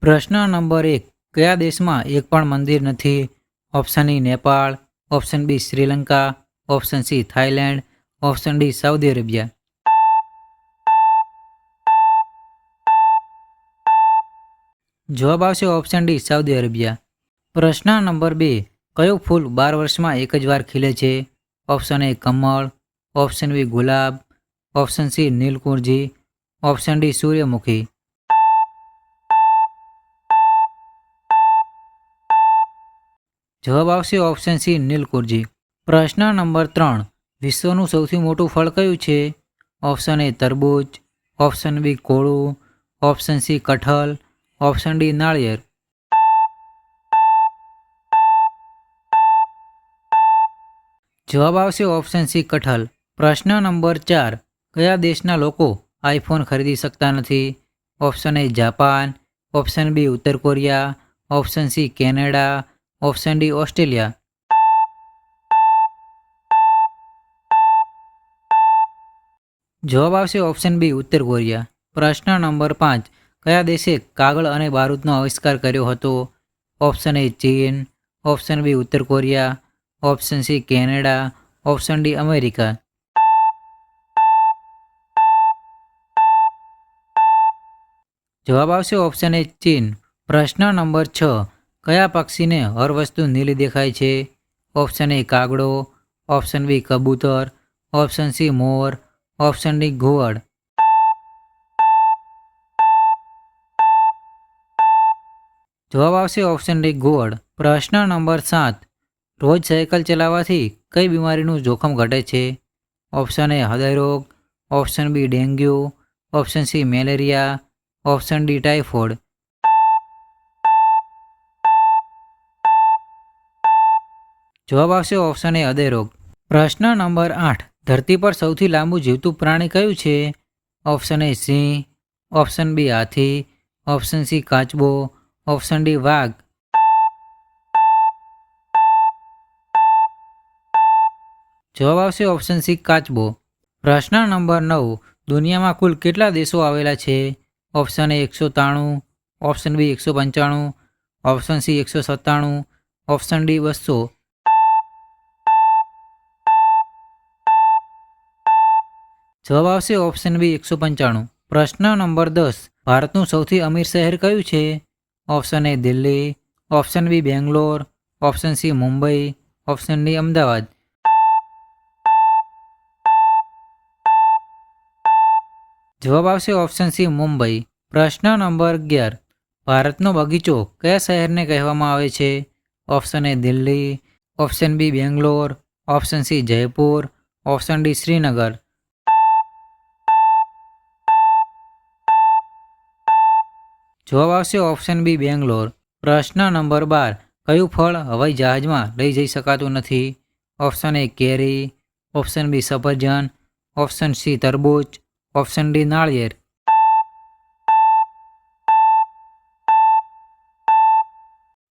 પ્રશ્ન નંબર 1. કયા દેશમાં એક પણ મંદિર નથી? Option A Nepal, option B Sri Lanka, option C Thailand, option D Saudi Arabia. જવાબ આવશે ઓપ્શન ડી સાઉદી અરેબિયા. પ્રશ્ન નંબર 2. કયું ફૂલ 12 વર્ષમાં એક જ વાર ખીલે છે? ઓપ્શન એ કમળ, ઓપ્શન બી ગુલાબ, ઓપ્શન સી નીલકુંજી, ઓપ્શન ડી સૂર્યમુખી. જવાબ આવશે ઓપ્શન સી નીલકુંજી. પ્રશ્ન નંબર 3. વિશ્વનું સૌથી મોટું ફળ કયું છે? ઓપ્શન એ તરબૂચ, ઓપ્શન બી કોળું, ઓપ્શન સી કઠલ, ઓપ્શન ડી નાળિયેર. જવાબ આવશે ઓપ્શન સી કઠલ. પ્રશ્ન નંબર 4. કયા દેશના લોકો આઈફોન ખરીદી શકતા નથી? Option A Japan, option B ઉત્તર કોરિયા, option C Canada, option D Australia. જવાબ આવશે ઓપ્શન બી ઉત્તર કોરિયા. પ્રશ્ન નંબર 5. કયા દેશે કાગળ અને બારૂદનો આવિષ્કાર કર્યો હતો? ઓપ્શન એ ચીન, ઓપ્શન બી ઉત્તર કોરિયા, option C Canada, option D America. જવાબ આવશે ઓપ્શન એ ચીન. પ્રશ્ન નંબર 6. કયા પક્ષીને હર વસ્તુ નીલી દેખાય છે? ઓપ્શન એ કાગડો, ઓપ્શન બી કબૂતર, ઓપ્શન સી મોર, ઓપ્શન ડી ઘુવડ. જવાબ આવશે ઓપ્શન ડી ઘુવડ. પ્રશ્ન નંબર 7. રોજ સાયકલ ચલાવવાથી કઈ બીમારીનું જોખમ ઘટે છે? ઓપ્શન એ હૃદયરોગ, option B dengue, option C malaria, option D typhoid. જવાબ આવશે ઓપ્શન એ હૃદયરોગ. પ્રશ્ન નંબર 8. ધરતી પર સૌથી લાંબુ જીવતું પ્રાણી કયું છે? ઓપ્શન એ સિંહ, ઓપ્શન બી હાથી, ઓપ્શન સી કાચબો, ઓપ્શન ડી વાઘ. જવાબ આવશે ઓપ્શન સી કાચબો. પ્રશ્ન નંબર 9. દુનિયામાં કુલ કેટલા દેશો આવેલા છે? Option A 193, option B 195, option C 197, option D 200. જવાબ આવશે ઓપ્શન બી 195. પ્રશ્ન નંબર 10. ભારતનું સૌથી અમીર શહેર કયું છે? Option A Delhi, option B Bangalore, option C Mumbai, option D Ahmedabad. જવાબ આવશે ઓપ્શન સી મુંબઈ. પ્રશ્ન નંબર 11. ભારતનો બગીચો કયા શહેરને કહેવામાં આવે છે? Option A Delhi, option B Bangalore, option C Jaipur, option D Srinagar. જવાબ આવશે ઓપ્શન બી બેંગ્લોર. પ્રશ્ન નંબર 12. કયું ફળ હવાઈ જહાજમાં લઈ જઈ શકાતું નથી? ઓપ્શન એ કેરી, ઓપ્શન બી સફરજન, ઓપ્શન સી તરબૂચ, ઓપ્શન ડી નાળિયેર.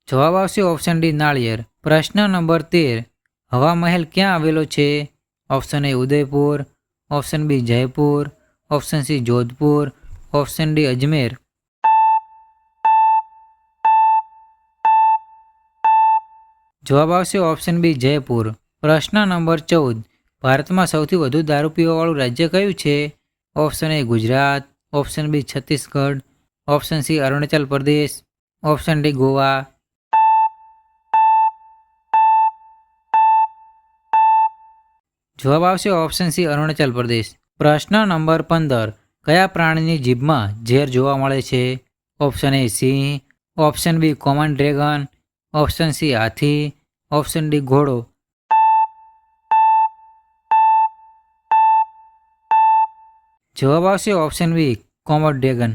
જવાબ આવશે ઓપ્શન ડી નાળિયેર. પ્રશ્ન નંબર 13. હવા મહેલ ક્યાં આવેલો છે? Option A Udaipur, option B Jaipur, option C Jodhpur, option D Ajmer. જવાબ આવશે ઓપ્શન બી જયપુર. પ્રશ્ન નંબર 14. ભારતમાં સૌથી વધુ દારૂ પીવાવાળું રાજ્ય કયું છે? Option A Gujarat, option B Chhattisgarh, option C Arunachal Pradesh, option D Goa. જવાબ આવશે ઓપ્શન સી અરુણાચલ પ્રદેશ. પ્રશ્ન નંબર 15. કયા પ્રાણીની જીભમાં ઝેર જોવા મળે છે? ઓપ્શન એ સિંહ, option B common dragon, option C હાથી, ઓપ્શન ડી ઘોડો. જવાબ આવશે ઓપ્શન બી કોમન ડ્રેગન.